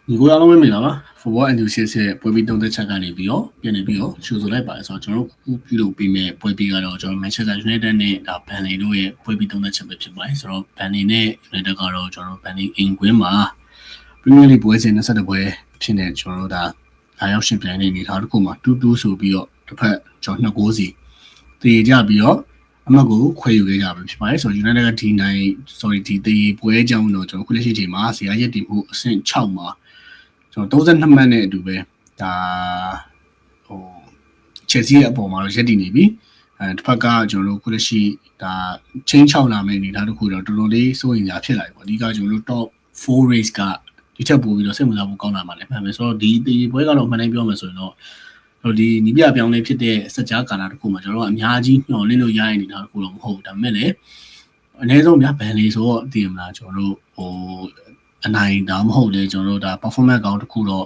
你过要弄没了吧？我按照些些不必动的车间里边哦，边里边哦，修出来吧，说ကျွန်တော်ပြုလုပ်ပြီးမဲ့ပွဲပြီးကတော့ကျွန်တော် Manchester United နဲ့ဒါဘန်လီတို့ရဲ့ပွဲပြီးသုံးတဲ့ချက်ပဲဖြစ်ပါတယ်ဆိုတော့ဘန်လီနဲ့ United ကတော့ကျွန်တော်ဘန်လီအင်ကွင်းမှာ Premier League ပွဲစဉ်22ပွဲဖြစ်နေကျွန်တော်တို့ဒါလာရောက်ရှင်ပြိုင်နေနေထားတစ်ခုမှာ2-2ဆိုပြီးတော့တစ်ဖက်ကျွန်တော်2-9စီတည်ကြပြီးတော့အမှတ်ကိုခွဲယူခဲ့ကြပဲဖြစ်ပါတယ်ဆိုတော့ United ကဒီနိုင် sorry ဒီတည်ပွဲကြောင်းတော့ကျွန်တော်ခုလက်ရှိချိန်မှာဇာတ်ရက်တည်မှုအဆင့်6မှာကျွန်တော်32မှတ်နဲ့အတူပဲဒါဟို Chelsea ရဲ့အပေါ်မှာတော့ရက်တည်နေပြီတစ်ဖက်ကကျွန်တော်တို့ခုလက်ရှိဒါချင်း6လာမယ့်အနေထားတစ်ခုတော့တော်တော်လေးစိုးရင်စရာဖြစ်လာပြီပေါ့အဓိကကျွန်တော်တို့ top 4 race ကဒီချက်ပို့ပြီးတော့စိတ်ဝင်စားဖို့ကောင်းလာမှာလည်းမှန်မယ်ဆိုတော့ဒီပွဲကတော့မှန်တိုင်းပြောမယ်ဆိုရင်တော့ဒီနီးပြပြောင်းလဲဖြစ်တဲ့စက်ကြားကာလတစ်ခုမှာကျွန်တော်တို့အများကြီးညှော်လင့်လို့ရရင်နေတာတစ်ခုတော့မဟုတ်ဘူးဒါပေမဲ့လည်းအနည်းဆုံးများဘန်လေးဆိုတော့သိရမလားကျွန်တော်တို့ဟိုအနိုင်ဒါမဟုတ်လေကျွန်တော်တို့ဒါ performance ကောင်းတစ်ခုတော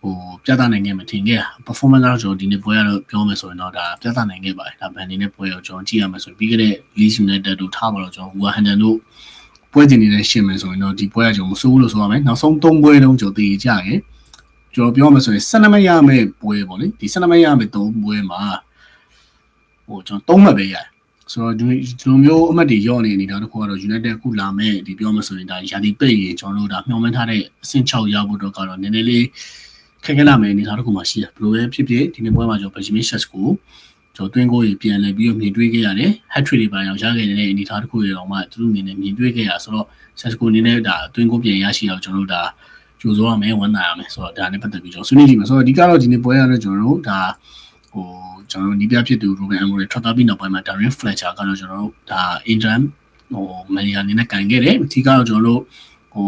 ့ဟိုပြသနိုင်ခဲ့မှထင်ခဲ့ performance ကတော့ကျွန်တော်ဒီနေ့ပွဲကတော့ပြောမယ်ဆိုရင်တော့ဒါပြသနိုင်ခဲ့ပါတယ်ဒါဘန်လေးနဲ့ပွဲရောကျွန်တော်ကြည့်ရမယ်ဆိုရင်ပြီးခဲ့တဲ့ Leeds United တို့ထားပါတော့ကျွန်တော် Wolverhampton တို့ပွဲစဉ်နေတဲ့ရှင်းမယ်ဆိုရင်တော့ဒီပွဲကကျွန်တော်မစိုးဘူးလို့ဆိုရမယ်နောက်ဆုံး3ပွဲလုံးကျွန်တော်တည်ကြရင်ကျွန်တော်ပြောမယ်ဆိုရင်12မှတ်ရမယ့်ပွဲပေါ့လေဒီ12မှတ်ရမယ့်3ပွဲမှာဟိုကျွန်တော်3မှတ်ပဲရတယ်ဆိုတော့ဒီလိုမျိုးအမှတ်တွေရော့နေနေတာတခုကတော့ United ခုလာမဲ့ဒီပြောမှဆိုရင်ဒါရာသီပိတ်ရင်ကျွန်တော်တို့ဒါမျှော်မှန်းထားတဲ့အဆင့်6ရဖို့တော့ကတော့နည်းနည်းလေးခက်ခဲလာမယ်အနေထားတခုမှရှိတယ်ဘယ်လိုပဲဖြစ်ဖြစ်ဒီနေ့ပွဲမှာကျွန်တော် Benjamin Sesko ကျွန်တော်တွင်းကိုကြီးပြန်လဲပြီးတော့မြင်တွေ့ခဲ့ရတယ် hat trick တွေပါအောင်ရခဲ့တဲ့အနေထားတခုတွေတော့မှသူတို့အနေနဲ့မြင်တွေ့ခဲ့ရဆိုတော့ Sesko အနေနဲ့ဒါတွင်းကိုပြန်ရရှိအောင်ကျွန်တော်တို့ဒါကြိုးစားရမယ်ဝန်တာရမယ်ဆိုတော့ဒါနဲ့ပတ်သက်ပြီးကျွန်တော်ဆွေးနွေးကြည့်မယ်ဆိုတော့အဓိကတော့ဒီနေ့ပွဲရတော့ကျွန်တော်တို့ဒါဟိုကျွန်တော်နီးပြဖြစ်သူ Ruben Amorim ထွက်သွားပြီးနောက်ပိုင်းမှာ Darren Fletcher ကတော့ကျွန်တော်တို့ဒါ Ingram ဟိုမန်နီယာအနေနဲ့ကန်ခဲ့တယ်အထီးကတော့ကျွန်တော်တို့ဟို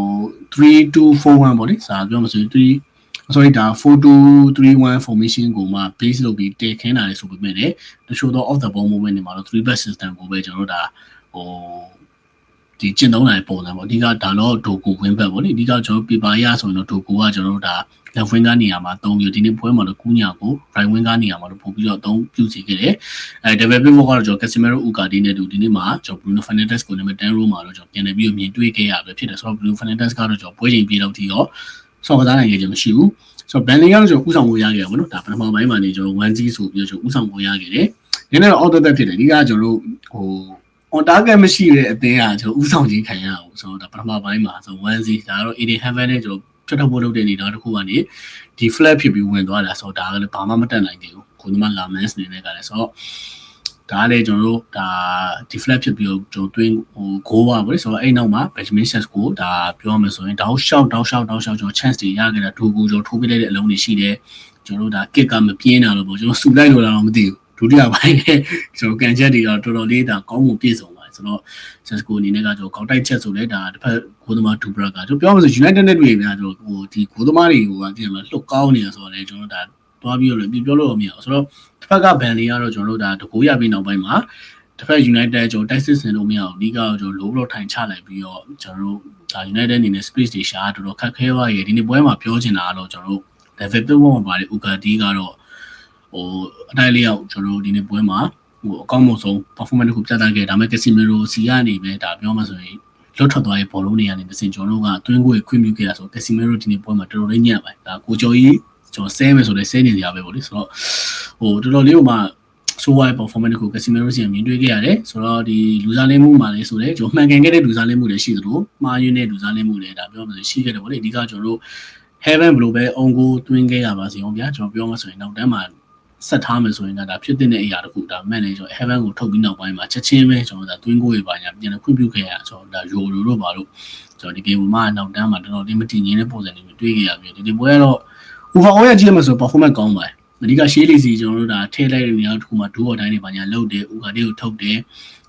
3-2-4-1ပေါ့လေစာပြောမှဆိုရင်sorry ဒါ 4-2-3-1 formation ကိုမှ base လုပ်ပြီးတည်ခင်းလာတယ်ဆိုပေမဲ့လည်းတချို့တော့ off the ball movement တွေမှာတော့ 3 back system ကိုပဲကျွန်တော်တို့ဒါဟိုဒီကျင့်သုံးနိုင်ပုံစံပေါ့အဓိကဒါတော့ဒိုကူဝင်းဘက်ပေါ့လေအဓိကကျွန်တော် paper ရဆိုရင်တော့ဒိုကူကကျွန်တော်တို့ဒါ left wing ကနေရာမှာအသုံးပြီးဒီနေ့ပွဲမှာတော့ကူးညာကို right wing ကနေရာမှာတော့ပို့ပြီးတော့အသုံးပြုစီခဲ့တယ်double pivot ကတော့ကျွန်တော် Casemiro Ugarte နဲ့တူဒီနေ့မှာကျွန်တော် Bruno Fernandes ကိုနံပါတ်10 row မှာတော့ကျွန်တော်ပြန်နေပြီးတော့မြင်တွေ့ခဲ့ရပဲဖြစ်တယ်ဆိုတော့ Bruno Fernandes ကတော့ကျွန်တော်ပွဲချိန်ပြေတော့တီရောဆော့ကစားနိုင်ခဲ့ခြင်းမရှိဘူးဆိုတော့ Burnley ကတော့ကျွန်တော်ဥဆောင်ဖို့ရခဲ့တယ်ပေါ့နော်ဒါပထမပိုင်းမှာနေကျွန်တော် 1G ဆိုပြီးတော့ကျွန်တော်ဥဆောင်ဖို့ရခဲ့တယ်နည်းနည်းတော့ out of that ဖြစ်တယ်ဒီကကျွန်တော်တို့ဟို on target မရှိတဲ့အသင်းကကျွန်တော်ဥဆောင်ခြင်းခံရအောင်ဆိုတော့ဒါပထမပိုင်းမှာဆို 1C ဒါကတော့ Eden Heaven နဲ့ကျွန်တော်ထွက်ဖို့လုပ်တဲ့နေတာတစ်ခုကနေဒီ flat ဖြစ်ပြီးဝင်သွားတာဆိုတော့ဒါကလည်းဘာမှမတက်နိုင်သေးဘူးခုနကလာမန်းစ်နေနဲ့ကလည်းဆိုတော့ဒါလည်းကျွန်တော်တို့ဒါ deflect ဖြစ်ပြီးတော့ကျွန်တော်တွင်းဟို goal ပါပေါ့လေဆိုတော့အဲ့နောက်မှာ Benjamin Sesko ဒါပြောရမယ်ဆိုရင်တောက်လျှောက်ကျွန်တော် chance တွေရခဲ့တာဒိုကူကျွန်တော်ထိုးပေးလိုက်တဲ့အလုံးတွေရှိတယ်ကျွန်တော်တို့ဒါ kick ကမပြင်းတာလို့ပေါ့ကျွန်တော်စူလိုက်လို့တော့မသိဘူးဒုတိယပိုင်းနဲ့ကျွန်တော်ကန်ချက်တွေတော့တော်တော်လေးဒါကောင်းမှုပြည့်စုံပါတယ်ဆိုတော့ Sesko အနေနဲ့ကကျွန်တော်ကောက်တိုက်ချက်ဆိုလဲဒါတစ်ဖက်ဂိုးသမားဒူဘရာကကျွန်တော်ပြောမှဆို United နဲ့တွေ့ပြန်ကျွန်တော်ဟိုဒီဂိုးသမားတွေကိုကကြည့်ရမှာလှုပ်ကောင်းနေတာဆိုတော့လေကျွန်တော်ဒါတွားပြီးတော့လည်းပြောလို့မရအောင်ဆိုတော့တစ်ဖက်ကဘန်လီကတော့ကျွန်တော်တို့ဒါတကူရပြီးနောက်ပိုင်းမှာတစ်ဖက် United ကျွန်တော်တိုက်စစ်ဆင်လို့မရအောင်ဒီကတော့ကျွန်တော် low block ထိုင်ချလိုက်ပြီးတော့ကျွန်တော်တို့ဒါ United အနေနဲ့ space တွေရှာတော်တော်ခက်ခဲသွားရေဒီနေ့ပွဲမှာပြောချင်တာကတော့ကျွန်တော်တို့ level 1မှာပါတယ် Ugarte ကတော့ဟိုအတိုင်းလေးရောက်ကျွန်တော်တို့ဒီနေ့ပွဲမှာဟိုအကောင်းဆုံး performance တစ်ခုပြသခဲ့ဒါပေမဲ့ Casemiro စီကနေပဲဒါပြောမှဆိုရင်လွတ်ထွက်သွားတဲ့ဘောလုံးတွေကနေတစ်စင်ကျွန်တော်တို့ကတွင်းကိုခွင့်ပြုခဲ့တာဆို Casemiro ဒီနေ့ပွဲမှာတော်တော်လေးညံ့ပါတယ်ဒါကိုကျော်ကြီးကျွန်တော်ဆဲမယ်ဆိုလည်းဆဲနေကြရပဲပေါ့လေဆိုတော့ဟိုတော်တော်လေးဟိုမှာ so wide performance ကို Casemiro စီမြင်တွေ့ခဲ့ရတယ်ဆိုတော့ဒီလူစားလင်းမှုမှာလည်းဆိုလည်းကျွန်တော်မှန်ကန်ခဲ့တဲ့လူစားလင်းမှုတွေရှိသလိုမှားယွင်းတဲ့လူစားလင်းမှုတွေဒါပြောမှဆိုရှိခဲ့တယ်ပေါ့လေအဓိကကျွန်တော်တို့ Heaven ဘယ်လိုပဲအုံကိုတွင်းခဲ့ရပါစေအောင်ဗျာကျွန်တော်ပြောမှဆိုရင်နောက်တန်းမှာဆက်ထားမယ်ဆိုရင်ဒါဖြစ်တဲ့အရာတခုဒါမဲ့လေကျွန်တော် Heaven ကိုထုတ်ပြီးနောက်ပိုင်းမှာချက်ချင်းပဲကျွန်တော်ဒါတွင်းကိုရပါညာပြန်ခွင့်ပြုခဲ့ရကျွန်တော်ဒါရိုတို့ပါလို့ကျွန်တော်ဒီ game မှာနောက်တန်းမှာတော်တော်လေးမတည်ငြင်းတဲ့ပုံစံတွေတွေ့ခဲ့ရပြီးဒီပွဲကတော့ overall ရကြည့်မှဆို performance ကောင်းပါတယ်အဓိကရှေးလေးစီကျွန်တော်တို့ဒါထည့်လိုက်တဲ့နေရာတစ်ခုမှာဒူးအော်တိုင်းတွေပါညာလုတ်တယ်ဥကာလေးကိုထုတ်တယ်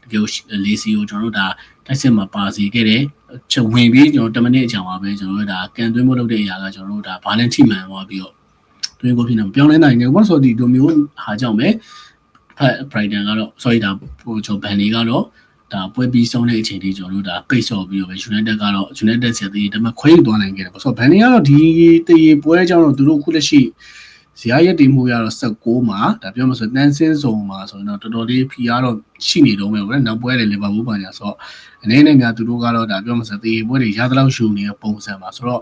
တကယ်လေးစီကိုကျွန်တော်တို့ဒါတိုက်စစ်မှာပါစီခဲ့တယ်ချက်ဝင်ပြီးကျွန်တော်10မိနစ်အကြာမှာပဲကျွန်တော်တို့ဒါကန်သွင်းဖို့လုပ်တဲ့အရာကကျွန်တော်တို့ဒါဘာလန်ထိမှန်သွားပြီးတော့တွင်းကိုဖြစ်နေပြောင်းလဲနိုင်တယ်ဘာလို့ဆိုဒီလိုမျိုးဟာကြောင့်ပဲဖက် Brighton ကတော့ sorry ဒါဟိုကျွန်တော်ဘန်လီကတော့ဒါပွဲပြီးဆုံးတဲ့အချိန်ထိကျွန်တော်တို့ဒါပိတ်ဆော့ပြီးတော့ပဲ United ကတော့ United ဆက်သေးတယ်ဒါပေမဲ့ခွဲယူသွားနိုင်ခဲ့တယ်ပေါ့ဆိုတော့ဘန်လီကတော့ဒီတရေပွဲကြောင့်တော့သူတို့ခုလက်ရှိဇာတ်ရက်တည်မှုရတော့16မှာဒါပြောမှဆိုတန်းစင်းစုံမှာဆိုတော့တော်တော်လေးဖီအားတော့ရှိနေတော့မယ်ဗျာနောက်ပွဲလေလီဗာပူးပါညာဆိုတော့အနေနဲ့များသူတို့ကတော့ဒါပြောမှဆိုတေးပွဲတွေရသလောက်ရှူနေတဲ့ပုံစံပါဆိုတော့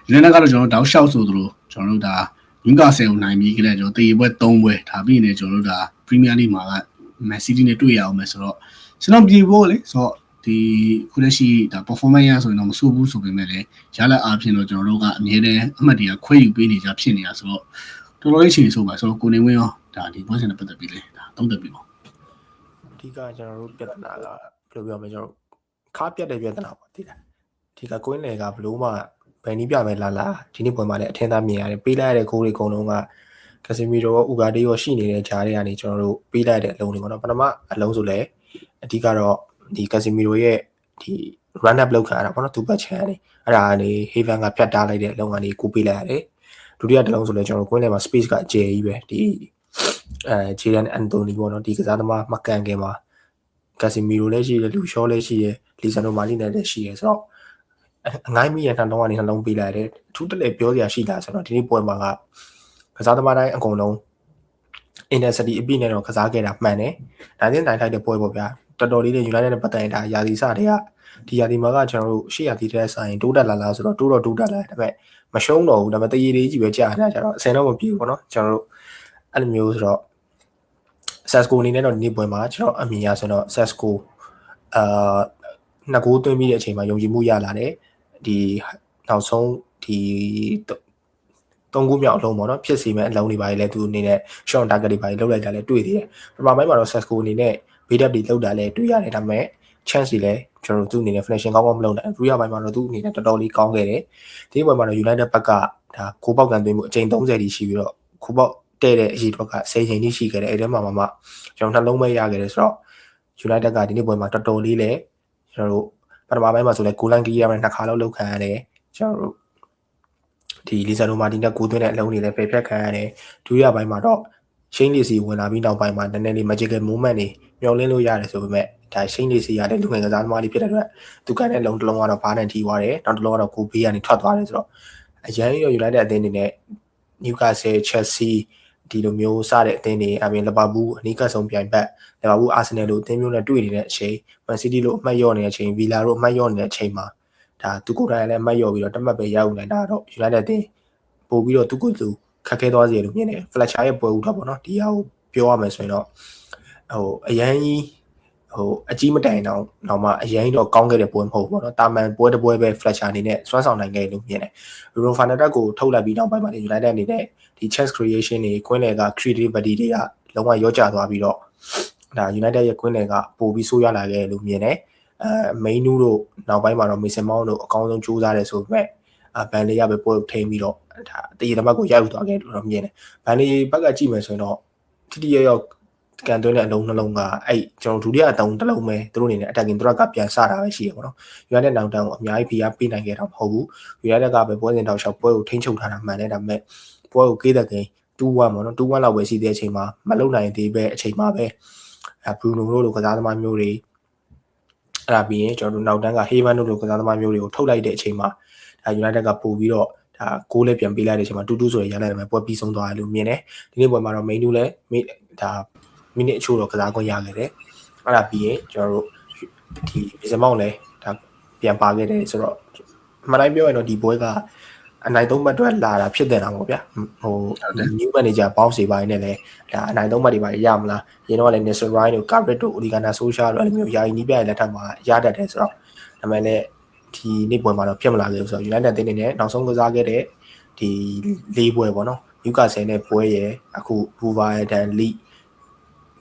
ဒီနေ့ကတော့ကျွန်တော်တောက်လျှောက်ဆိုသလိုကျွန်တော်တို့ဒါဝင်းကာဆယ်ကိုနိုင်ပြီးကြတဲ့ကျွန်တော်တေဘွဲ3ဘွဲဒါပြီးနေကျွန်တော်တို့ဒါ Premier League မှာက Man City နဲ့တွေ့ရအောင်မယ်ဆိုတော့ကျွန်တော်ပြေဖို့လေဆိုတော့ဒီခုလက်ရှိဒါ performance ရဆိုရင်တော့မဆိုးဘူးဆိုပေမဲ့လည်းရလက်အားဖြင့်တော့ကျွန်တော်တို့ကအမြဲတမ်းအမှတ်တရခွဲယူပေးနေကြဖြစ်နေတာဆိုတော့တော်တော်လေးချိန်ဆိုပါဆိုတော့ကိုနေဝင်းရောဒါဒီပွဲစဉ်နဲ့ပတ်သက်ပြီးလေဒါသုံးသပ်ပြီးပါအဓိကကျွန်တော်တို့ပြဿနာကဘယ်လိုပြောမလဲကျွန်တော်ခါပြတ်တဲ့ပြဿနာပေါ့တိလားအဓိကကွင်းလေကဘလို့မှဘယ်နည်းပြမယ်လာဒီနေ့ပွဲမှာလည်းအထင်သာမြင်ရတယ်ပေးလိုက်ရတဲ့ဂိုးတွေအကုန်လုံးကကစီမီရိုရောဥဂါဒေးရောရှိနေတဲ့ဂျားတွေကနေကျွန်တော်တို့ပေးလိုက်တဲ့အလုံးတွေပေါ့နော်ပထမအလုံးဆိုလည်းအဓိကတော့ဒီကစီမီရိုရဲ့ဒီ run up လောက်ခံရတာပေါ့နော်သူပတ်ချန်ကနေအဲ့ဒါကနေ Haven ကဖြတ်တားလိုက်တဲ့အလုံးကနေကိုပေးလိုက်ရတယ်ဒုတိယတစ်လုံးဆိုလည်းကျွန်တော်ကွင်းထဲမှာ space ကအကျယ်ကြီးပဲဒီJadon Anthony ပေါ့နော်ဒီကစားသမားမကန်ခင်မှာကစီမီရိုလည်းရှိတယ်လူရှောလည်းရှိတယ်လီဆန်နိုမာလီနဲ့လည်းရှိတယ်ဆိုတော့အငိုင်းမီရနှလုံးကနေနှလုံးပေးလိုက်တယ်အထူးတလဲပြောစရာရှိတာဆိုတော့ဒီနေ့ပွဲမှာကစားသမားတိုင်းအကုန်လုံး intensity အပြည့်နဲ့တော့ကစားခဲ့တာမှန်တယ်ဒါနဲ့နိုင်ထိုက်တဲ့ပွဲပေါ့ဗျာတော်တော်လေးနဲ့ United နဲ့ပတ်သက်တာယာစီစတွေကဒီယာစီမှာကကျွန်တော်တို့ရှေ့ယာစီတဲ့ဆိုင်တိုးတက်လာလားဆိုတော့တိုးတက်လာတယ်ဒါပေမဲ့မရှုံးတော့ဘူးဒါပေမဲ့တရေလေးကြီးပဲကြာနေတာကျတော့အစင်တော့မပြေဘူးပေါ့နော်ကျွန်တော်တို့အဲ့လိုမျိုးဆိုတော့ Sasco အနေနဲ့တော့ဒီနေ့ပွဲမှာကျွန်တော်အမြင်ရဆိုတော့ Sasco နှစ်ဂိုးသွင်းပြီးတဲ့အချိန်မှာယုံကြည်မှုရလာတယ်ဒီနောက်ဆုံးဒီ3ခုမြောက်အလုံးပေါ့နော်ဖြစ်စီမဲ့အလုံးတွေပါလေသူအနေနဲ့ short target တွေပါလောက်လိုက်တာလည်းတွေ့သေးတယ်ပထမပိုင်းမှာတော့ Sasco အနေနဲ့ build up တွေလောက်တာလည်းတွေ့ရတယ်ဒါပေမဲ့ chance တွေလည်းကျွန်တော်တို့သူ့အနေနဲ့ finishing ကောင်းမလုပ်နိုင်ဘူးဒုတိယပိုင်းမှာတော့သူ့အနေနဲ့တော်တော်လေးကောင်းခဲ့တယ်ဒီပွဲမှာတော့ United ဘက်ကဒါကိုပေါက်ကန်သွင်းမှုအချိန်30တိရှိပြီးတော့ကိုပေါက်တဲ့အရေးတော့က10ချိန်တိရှိခဲ့တယ်အဲ့ဒီမှာမှကျွန်တော်နှလုံးမဲရခဲ့တယ်ဆိုတော့ United ကဒီနေ့ပွဲမှာတော်တော်လေးလည်းကျွန်တော်တို့ပထမပိုင်းမှာဆိုလဲဂိုးလိုင်းကီးရမယ်2ခါလောက်လောက်ခံရတယ်ကျွန်တော်တို့ဒီလီဆာနိုမာတီနဲ့ကိုသွင်းတဲ့အလုံးတွေလည်းဖယ်ဖြတ်ခံရတယ်ဒုတိယပိုင်းမှာတော့ရှိန်လီစီဝင်လာပြီးနောက်ပိုင်းမှာနည်းနည်းလေး magical moment တွေမျောလင်းလို့ရတယ်ဆိုပေမဲ့ဒါရှိန်လီစီရတဲ့လူငယ်ကစားသမားတွေဖြစ်တဲ့အတွက်သူကတဲ့လုံးတစ်လုံးကတော့ဘားနဲ့ထိသွားတယ်နောက်တစ်လုံးကတော့ကိုဘေးကနေထွက်သွားတယ်ဆိုတော့အရန်ရော United အသင်းတွေနဲ့ Newcastle Chelsea ဒီလိုမျိုးစတဲ့အသင်းတွေအပြင်လီဗာပူးအနီးကပ်ဆုံးပြိုင်ဘက်လီဗာပူးအာဆင်နယ်လိုအသင်းမျိုးနဲ့တွေ့နေတဲ့အချိန်မန်စီးတီးလိုအမှတ်လျော့နေတဲ့အချိန်ဗီလာလိုအမှတ်လျော့နေတဲ့အချိန်မှာဒါသူကိုယ်တိုင်လည်းအမှတ်လျော့ပြီးတော့တမတ်ပဲရောက်နိုင်တာတော့ United အသင်းပို့ပြီးတော့သူကိုယ်သူခက်ခဲသွားစေလို့မြင်တယ် Fletcher ရဲ့ပွဲဦးတော့ပေါ့နော်ဒီဟာကိုပြောရမယ်ဆိုရင်တော့အရန်ကြီးအကြီးမတိုင်တော့မှအရန်ကြီးတော့ကောင်းခဲ့တဲ့ပွဲမဟုတ်ဘူးပေါ့နော်တာမန်ပွဲတစ်ပွဲပဲ Fletcher အနေနဲ့စွမ်းဆောင်နိုင်ခဲ့လို့မြင်တယ် Bruno Fernandes ကိုထုတ်လိုက်ပြီးနောက်ပိုင်းမှာ United အနေနဲ့ဒီ chance creation တွေကွင်းလယ်က creativity တွေကလုံးဝရော့ကျသွားပြီးတော့ဒါ United ရဲ့ကွင်းလယ်ကပိုပြီးဆိုးရလာခဲ့လို့မြင်တယ်main တို့နောက်ပိုင်းမှာတော့ Mason Mount တို့အကောင်းဆုံးကြိုးစားတယ်ဆိုပေမဲ့ဘန်လေးရပဲပွဲကိုထိန်းပြီးတော့ဒါတရေတမတ်ကိုရောက်သွားခဲ့လို့တော့မြင်တယ်ဘန်လေးဘက်ကကြည့်မယ်ဆိုရင်တော့တိတိယောက်ကန်သွင်းတဲ့အလုံးနှလုံးကအဲ့ကျွန်တော်ဒုတိယအတုံးတစ်လုံးပဲသူတို့အနေနဲ့ attacking threat ကပြန်စတာပဲရှိရပါတော့ United နောက်တန်းကိုအများကြီးဖိအားပေးနိုင်ခဲ့တာမဟုတ်ဘူး United ကပဲပွဲစဉ်တောက်လျှောက်ပွဲကိုထိန်းချုပ်ထားတာမှန်တယ်ဒါပေမဲ့ပွဲကိုကေးတဲ့ကိန်း2-1ပေါ့နော်2-1လောက်ပဲရှိတဲ့အချိန်မှာမလုံနိုင်သေးပဲအချိန်မှာပဲBruno တို့လိုကစားသမားမျိုးတွေအဲ့ဒါပြီးရင်ကျွန်တော်တို့နောက်တန်းက Haven တို့လိုကစားသမားမျိုးတွေကိုထုတ်လိုက်တဲ့အချိန်မှာဒါ United ကပို့ပြီးတော့ဒါဂိုးလည်းပြန်ပေးလိုက်တဲ့အချိန်မှာ2-2ဆိုရရလိုက်တယ်ပွဲပြီးဆုံးသွားတယ်လို့မြင်တယ်ဒီနေ့ပွဲမှာတော့ main 2လည်းဒါမိနစ်အချို့တော့ကစားခွင့်ရခဲ့တယ်အဲ့ဒါပြီးရင်ကျွန်တော်တို့ဒီဗီဇမောင်းလည်းဒါပြန်ပါခဲ့တယ်ဆိုတော့မှန်တိုင်းပြောရင်တော့ဒီပွဲကအနိုင်3မှတ်အတွက်လာတာဖြစ်တဲ့တာပေါ့ဗျာnew manager bounce တွေပိုင်းနဲ့လည်းဒါအနိုင်3မှတ်တွေပါရမလားရင်းတော့လည်း Nestor Ryan တို့ Carrot တို့ Oligana Solskjaer တို့အဲ့လိုမျိုးယာယီနီးပြရဲ့လက်ထက်မှာရတတ်တယ်ဆိုတော့ဒါပေမဲ့လည်းဒီနေ့ပွဲမှာတော့ဖြစ်မလာခဲ့ဘူးဆိုတော့ United တင်းနေနဲ့နောက်ဆုံးကစားခဲ့တဲ့ဒီ၄ပွဲပေါ့နော် Newcastle နဲ့ပွဲရယ်အခု Wolverhampton League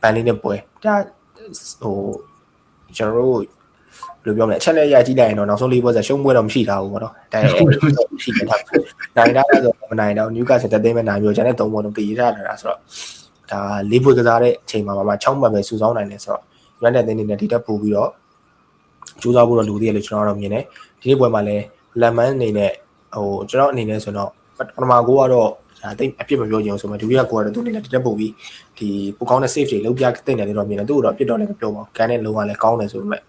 ဘန်လေးနဲ့ပွဲဒါကျွန်တော်တို့ဘယ်လိုပြောမလဲအချက်လက်ရကြည့်လိုက်ရင်တော့နောက်ဆုံး၄ပွဲဆိုရှုံးပွဲတော့မရှိတာဘူးပေါ့နော်ဒါရှိနေတာနိုင်တာဆိုမနိုင်တော့ Newcastle တက်သိမ်းမဲ့နိုင်ပြီးတော့ကျန်တဲ့၃ပွဲတော့ပြေးထားတာဆိုတော့ဒါ၄ပွဲကစားတဲ့အချိန်မှာမှ6မှတ်ပဲစုဆောင်းနိုင်တယ်ဆိုတော့ United တင်းနေနဲ့ဒီတက်ပို့ပြီးတော့ကြိုးစားဖို့တော့လိုသေးတယ်လို့ကျွန်တော်တော့မြင်တယ်ဒီနေ့ပွဲမှာလည်းလက်မန်းအနေနဲ့ကျွန်တော်အနေနဲ့ဆိုတော့ပထမကိုကတော့ဒါတိတ်အပြစ်မပြောချင်ဘူးဆိုမှဒုတိယကိုကတော့သူအနေနဲ့တက်ပို့ပြီးဒီပိုကောင်းတဲ့ save တွေလုပ်ပြတဲ့တယ်လို့တော့မြင်တယ်သူ့တော့အပြစ်တော့လည်းမပြောပါဘူးကန်တဲ့လုံးကလည်းကောင်းတယ်ဆိုပေမဲ့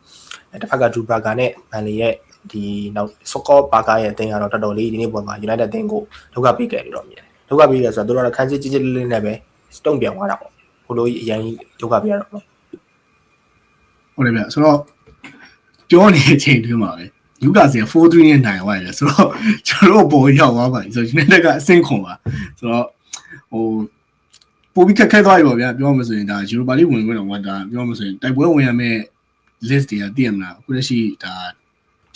တစ်ဖက်ကဒူဘရာဂါနဲ့ဘန်လီရဲ့ဒီနောက်စကောဘာကာရဲ့အသင်းကတော့တော်တော်လေးဒီနေ့ပွဲမှာ United အသင်းကိုဒုက္ခပေးခဲ့တယ်လို့မြင်တယ်ဒုက္ခပေးရဆိုတော့သူတို့ကခန်းစစ်ကြီးလေးနဲ့ပဲစတုံ့ပြန်သွားတာပေါ့ဘိုလိုကြီးအရင်ဒုက္ခပေးရတော့ဟုတ်တယ်ဗျဆိုတော့ပြောနေတဲ့အချိန်တွင်းမှာပဲ ယူကာစီက4-3နဲ့နိုင်သွားတယ်ဆိုတော့ကျွန်တော်တို့ပေါ်ရောက်သွားပါပြီဆိုတော့ United ကအဆင့်ခွန်ပါဆိုတော့ဟိုပိုပြီးခက်ခဲသွားပြီပေါ့ဗျာပြောမှဆိုရင်ဒါ Europa League ဝင်ခွင့်တော့ဝတ်တာပြောမှဆိုရင်တိုက်ပွဲဝင်ရမယ့် list တွေကသိရမလားအခုလက်ရှိဒါ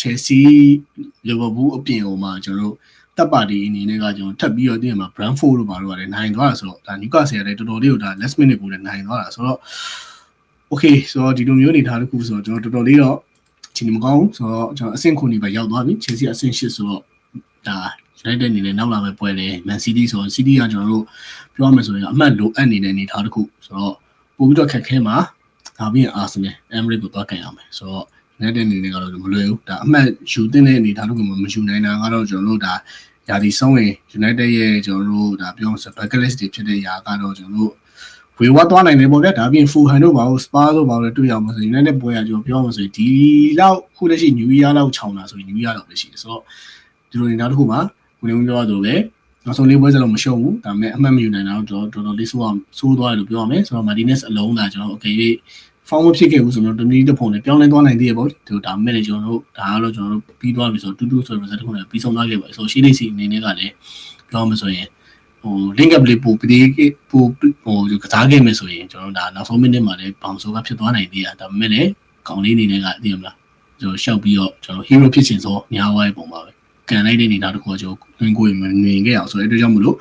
Chelsea Liverpool အပြင်ဟိုမှာကျွန်တော်တို့တပ်ပါတီအနေနဲ့ကကျွန်တော်ထပ်ပြီးတော့သိရမှာ Brentford တို့ဘာလို့ရတယ်နိုင်သွားတာဆိုတော့ဒါ Newcastle ရတယ်တော်တော်လေးကိုဒါ last minute ကိုလည်းနိုင်သွားတာဆိုတော့ okay ဆိုတော့ဒီလိုမျိုးအနေထားတစ်ခုဆိုတော့ကျွန်တော်တော်တော်လေးတော့ချိန်မကောင်းဆိုတော့ကျွန်တော်အဆင့်9နေပဲရောက်သွားပြီ Chelsea အဆင့်10ဆိုတော့ဒါ United အနေနဲ့နောက်လာမဲ့ပွဲလေ Man City ဆိုတော့ City ကကျွန်တော်တို့ပြောရမယ်ဆိုရင်အမှတ်လိုအပ်နေတဲ့အနေထားတစ်ခုဆိုတော့ပို့ပြီးတော့ခက်ခဲမှာဒါပြီးရင် Arsenal Emirates ကိုသွားကန်ရမယ်ဆိုတော့ United အနေနဲ့ကတော့မလွယ်ဘူးဒါအမှတ်ယူတဲ့အနေထားတစ်ခုမှမယူနိုင်တာကတော့ကျွန်တော်တို့ဒါယာဒီဆုံးရင် United ရဲ့ကျွန်တော်တို့ဒါပြောမှဆို backlist တွေဖြစ်တဲ့ຢာကတော့ကျွန်တော်တို့ဝေဝါသွားနိုင်တယ်ပေါ့ဗျာဒါပြင် Fulham တို့ပါလို့ Spurs တို့ပါလို့တွေ့ရမှာဆို United ပွဲကကျွန်တော်ပြောမှဆိုဒီလောက်ခုလက်ရှိ New Year လောက်ခြောင်တာဆိုရင် New Year လောက်ပဲရှိတယ်ဆိုတော့ဒီလိုနေတာတစ်ခုမှာကိုနေဦးပြောရသလိုပဲနောက်ဆုံးလေးပွဲစလုံးမရှုံးဘူးဒါပေမဲ့အမှတ်မယူနိုင်တာတော့တော်တော်လေးဆိုးသွားတယ်လို့ပြောရမယ်ဆိုတော့ Martinez အလုံးသာကျွန်တော် okay ဖောင်းမဖြစ်ခဲ့ဘူးဆိုတော့တမီးတစ်ဖုံနဲ့ပြောင်းလဲသွားနိုင်သေးရပေါ့ဒီဒါမဲ့လည်းကျွန်တော်တို့ဒါကတော့ကျွန်တော်တို့ပြီးသွားပြီဆိုတော့တူဆိုတော့တစ်ခုနဲ့ပြီးဆုံးသွားခဲ့ပါဆိုတော့ရှိနေစီအနေနဲ့ကလည်းပြောမှဆိုရင်ဟို link up လေးပို့ပြီးပို့ဟိုကစားခဲ့မယ်ဆိုရင်ကျွန်တော်ဒါနောက်ဆုံးမိနစ်မှာလည်းဘောင်ဆိုးကဖြစ်သွားနိုင်သေးတာဒါပေမဲ့လည်းကောင်းလေးအနေနဲ့ကသိရမလားကျွန်တော်ရှောက်ပြီးတော့ကျွန်တော် hero ဖြစ်ချင်စောညားဝိုင်းပုံပါပဲကန်လိုက်တဲ့နေတာတခုကကျွန်တော်တွင်းကိုနေခဲ့အောင်ဆိုတဲ့အတွက်ကြောင့်မလို့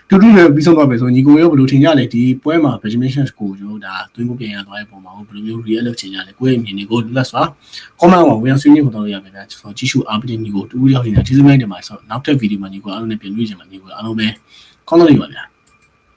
တူတူနဲ့ပြီးဆုံးသွားပဲဆိုညီကိုရောဘယ်လိုထင်ကြလဲဒီပွဲမှာ Benjamin Sesko ကိုကျွန်တော်ဒါတွင်းကိုပြန်ရသွားတဲ့ပုံမှာဘယ်လိုမျိုး react လုပ်ချင်ကြလဲကိုယ့်ရဲ့မြင်တွေကိုလူလက်စွာ comment မှာဝင်ဆွေးနွေးဖို့တော့ရပါမယ်ဆိုတော့ကြည့်ရှုအားပေးတဲ့ညီကိုတူတူရောက်နေတာကျေးဇူးများတင်ပါတယ်ဆိုတော့နောက်ထပ်ဗီဒီယိုမှာညီကိုအားလုံးနဲ့ပြန်တွေ့ကြပါညီကိုအားလုံးပဲကောင်းလို့ရပါဗျာ